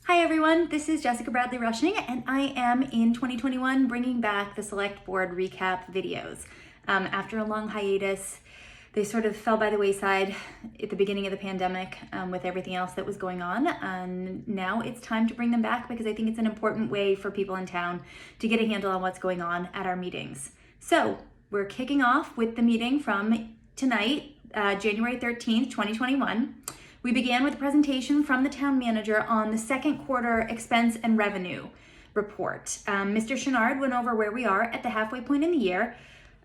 Hi everyone, this is Jessica Bradley Rushing, and I am in 2021 bringing back the Select Board recap videos. After a long hiatus, they sort of fell by the wayside at the beginning of the pandemic with everything else that was going on, and now it's time to bring them back because I think it's an important way for people in town to get a handle on what's going on at our meetings. So we're kicking off with the meeting from tonight, January 13th, 2021. We began with a presentation from the town manager on the second quarter expense and revenue report. Mr. Chenard went over where we are at the halfway point in the year.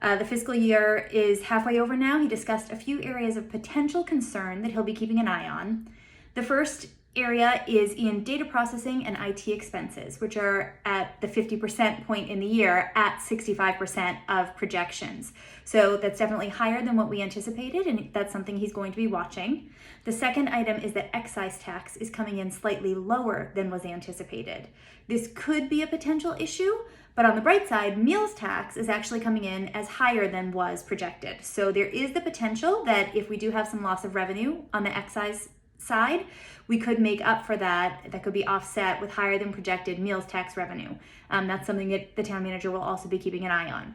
The fiscal year is halfway over now. He discussed a few areas of potential concern that he'll be keeping an eye on. The first area is in data processing and IT expenses, which are at the 50% point in the year at 65% of projections. So that's definitely higher than what we anticipated, and that's something he's going to be watching. The second item is that excise tax is coming in slightly lower than was anticipated. This could be a potential issue, but on the bright side, meals tax is actually coming in as higher than was projected. So there is the potential that if we do have some loss of revenue on the excise side, we could make up for that. That could be offset with higher than projected meals tax revenue. That's something that the town manager will also be keeping an eye on.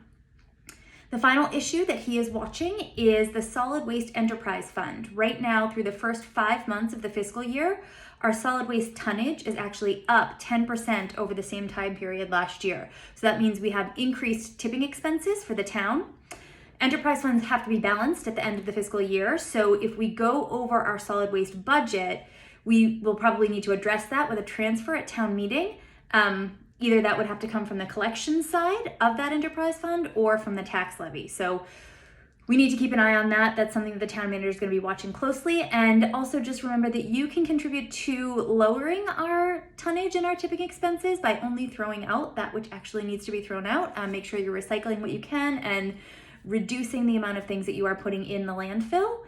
The final issue that he is watching is the Solid Waste Enterprise Fund. Right now, through the first 5 months of the fiscal year, our solid waste tonnage is actually up 10% over the same time period last year. So that means we have increased tipping expenses for the town. Enterprise funds have to be balanced at the end of the fiscal year. So if we go over our solid waste budget, we will probably need to address that with a transfer at town meeting. Either that would have to come from the collection side of that enterprise fund or from the tax levy. So we need to keep an eye on that. That's something that the town manager is going to be watching closely. And also just remember that you can contribute to lowering our tonnage and our tipping expenses by only throwing out that which actually needs to be thrown out. Make sure you're recycling what you can and reducing the amount of things that you are putting in the landfill.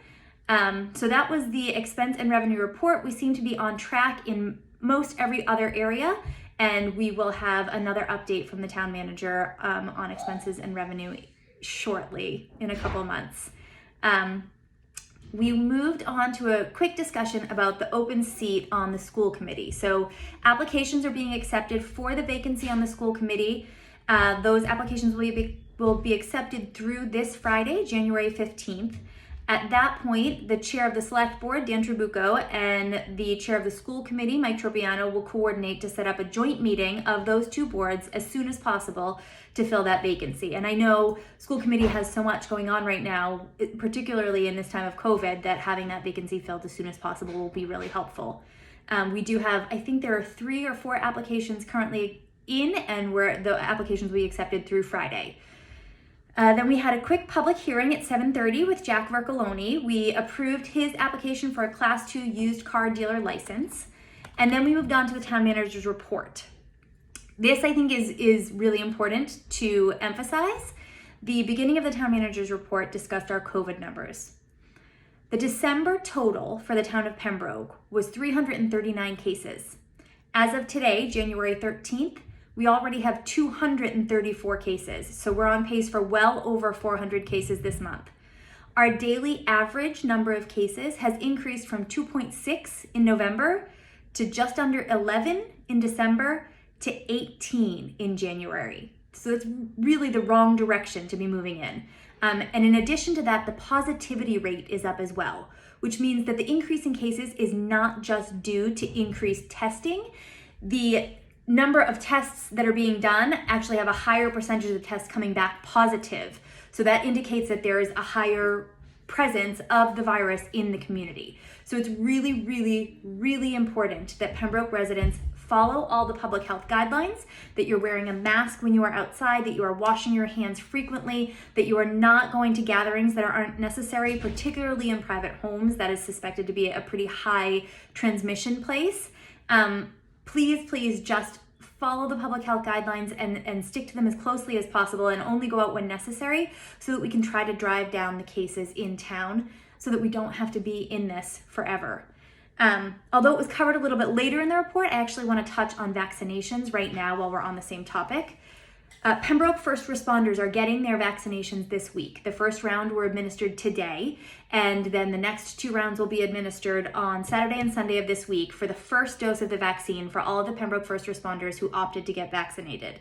So that was the expense and revenue report. We seem to be on track in most every other area, and we will have another update from the town manager on expenses and revenue shortly in a couple of months. We moved on to a quick discussion about the open seat on the school committee. So applications are being accepted for the vacancy on the school committee. Those applications will be accepted through this Friday, January 15th. At that point, the chair of the select board, Dan Trabucco, and the chair of the school committee, Mike Tropiano, will coordinate to set up a joint meeting of those two boards as soon as possible to fill that vacancy. And I know school committee has so much going on right now, particularly in this time of COVID, that having that vacancy filled as soon as possible will be really helpful. We do have, I think there are 3 or 4 applications currently in, and the applications will be accepted through Friday. Then we had a quick public hearing at 7:30 with Jack Vercoloni. We approved his application for a Class 2 used car dealer license. And then we moved on to the town manager's report. This, I think, is really important to emphasize. The beginning of the town manager's report discussed our COVID numbers. The December total for the town of Pembroke was 339 cases. As of today, January 13th, we already have 234 cases, so we're on pace for well over 400 cases this month. Our daily average number of cases has increased from 2.6 in November to just under 11 in December to 18 in January. So it's really the wrong direction to be moving in. And in addition to that, the positivity rate is up as well, which means that the increase in cases is not just due to increased testing. The number of tests that are being done actually have a higher percentage of tests coming back positive. So that indicates that there is a higher presence of the virus in the community. So it's really, really, really important that Pembroke residents follow all the public health guidelines, that you're wearing a mask when you are outside, that you are washing your hands frequently, that you are not going to gatherings that aren't necessary, particularly in private homes. That is suspected to be a pretty high transmission place. Please just follow the public health guidelines and stick to them as closely as possible and only go out when necessary so that we can try to drive down the cases in town so that we don't have to be in this forever. Although it was covered a little bit later in the report, I actually want to touch on vaccinations right now while we're on the same topic. Pembroke first responders are getting their vaccinations this week. The first round were administered today, and then the next 2 rounds will be administered on Saturday and Sunday of this week for the first dose of the vaccine for all of the Pembroke first responders who opted to get vaccinated.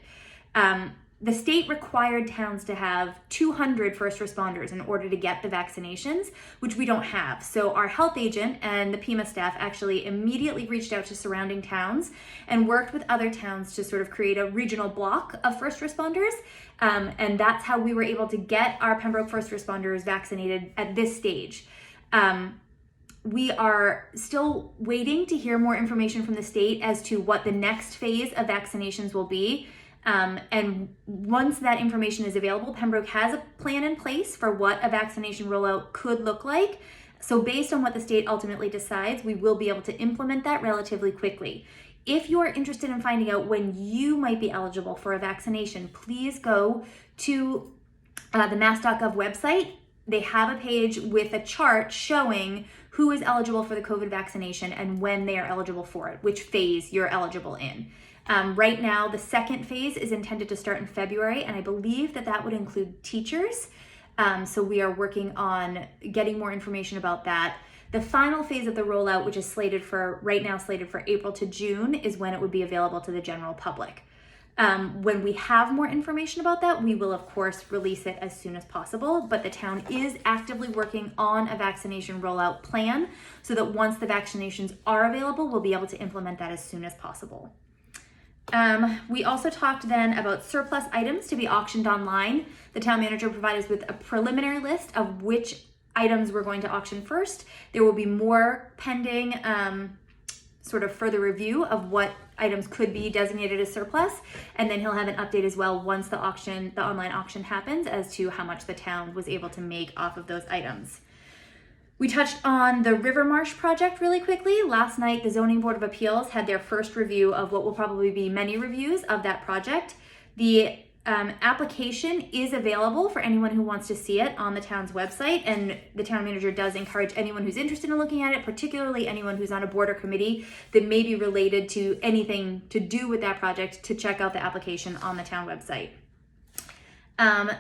The state required towns to have 200 first responders in order to get the vaccinations, which we don't have. So our health agent and the PEMA staff actually immediately reached out to surrounding towns and worked with other towns to sort of create a regional block of first responders. And that's how we were able to get our Pembroke first responders vaccinated at this stage. We are still waiting to hear more information from the state as to what the next phase of vaccinations will be. And once that information is available, Pembroke has a plan in place for what a vaccination rollout could look like. So based on what the state ultimately decides, we will be able to implement that relatively quickly. If you're interested in finding out when you might be eligible for a vaccination, please go to the mass.gov website. They have a page with a chart showing who is eligible for the COVID vaccination and when they are eligible for it, which phase you're eligible in. Right now, the second phase is intended to start in February, and I believe that would include teachers. So we are working on getting more information about that. The final phase of the rollout, which is slated for April to June, is when it would be available to the general public. When we have more information about that, we will of course release it as soon as possible, but the town is actively working on a vaccination rollout plan so that once the vaccinations are available, we'll be able to implement that as soon as possible. We also talked then about surplus items to be auctioned online. The town manager provided us with a preliminary list of which items we're going to auction first. There will be more pending sort of further review of what items could be designated as surplus, and then he'll have an update as well once the online auction happens as to how much the town was able to make off of those items. We touched on the River Marsh project really quickly. Last night, the Zoning Board of Appeals had their first review of what will probably be many reviews of that project. The application is available for anyone who wants to see it on the town's website, and the town manager does encourage anyone who's interested in looking at it, particularly anyone who's on a board or committee that may be related to anything to do with that project, to check out the application on the town website.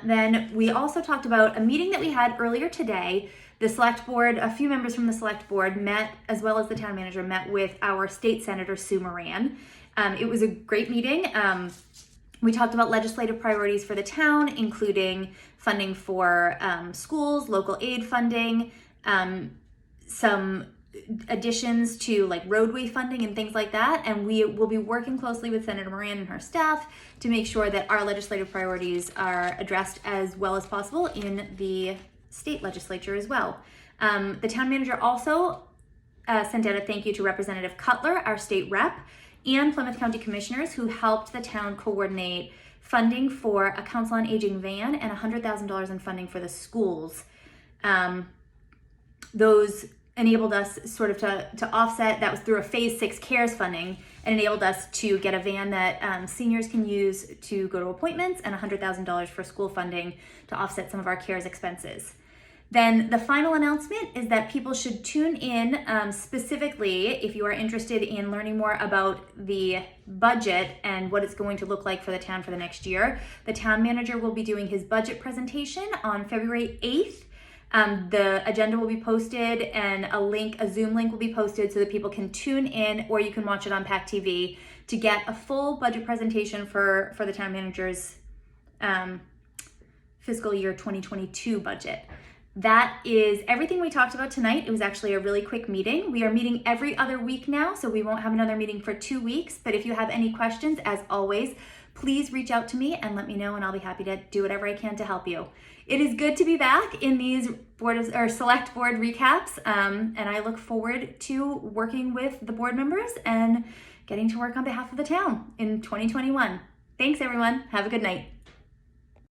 Then we also talked about a meeting that we had earlier today. The select board, a few members from the select board met, as well as the town manager, met with our state senator, Sue Moran. It was a great meeting. We talked about legislative priorities for the town, including funding for schools, local aid funding, some additions to like roadway funding and things like that. And we will be working closely with Senator Moran and her staff to make sure that our legislative priorities are addressed as well as possible in the state legislature as well. The town manager also sent out a thank you to Representative Cutler, our state rep, and Plymouth County Commissioners who helped the town coordinate funding for a Council on Aging van and $100,000 in funding for the schools. Those enabled us sort of to offset, that was through a Phase 6 CARES funding, and enabled us to get a van that seniors can use to go to appointments and $100,000 for school funding to offset some of our CARES expenses. Then the final announcement is that people should tune in specifically if you are interested in learning more about the budget and what it's going to look like for the town for the next year. The town manager will be doing his budget presentation on February 8th. The agenda will be posted and a Zoom link will be posted so that people can tune in, or you can watch it on PAC TV to get a full budget presentation for the town manager's fiscal year 2022 budget. That is everything we talked about tonight. It was actually a really quick meeting. We are meeting every other week now, so we won't have another meeting for 2 weeks. But if you have any questions, as always, please reach out to me and let me know, and I'll be happy to do whatever I can to help you. It is good to be back in these select board recaps, and I look forward to working with the board members and getting to work on behalf of the town in 2021. Thanks, everyone. Have a good night.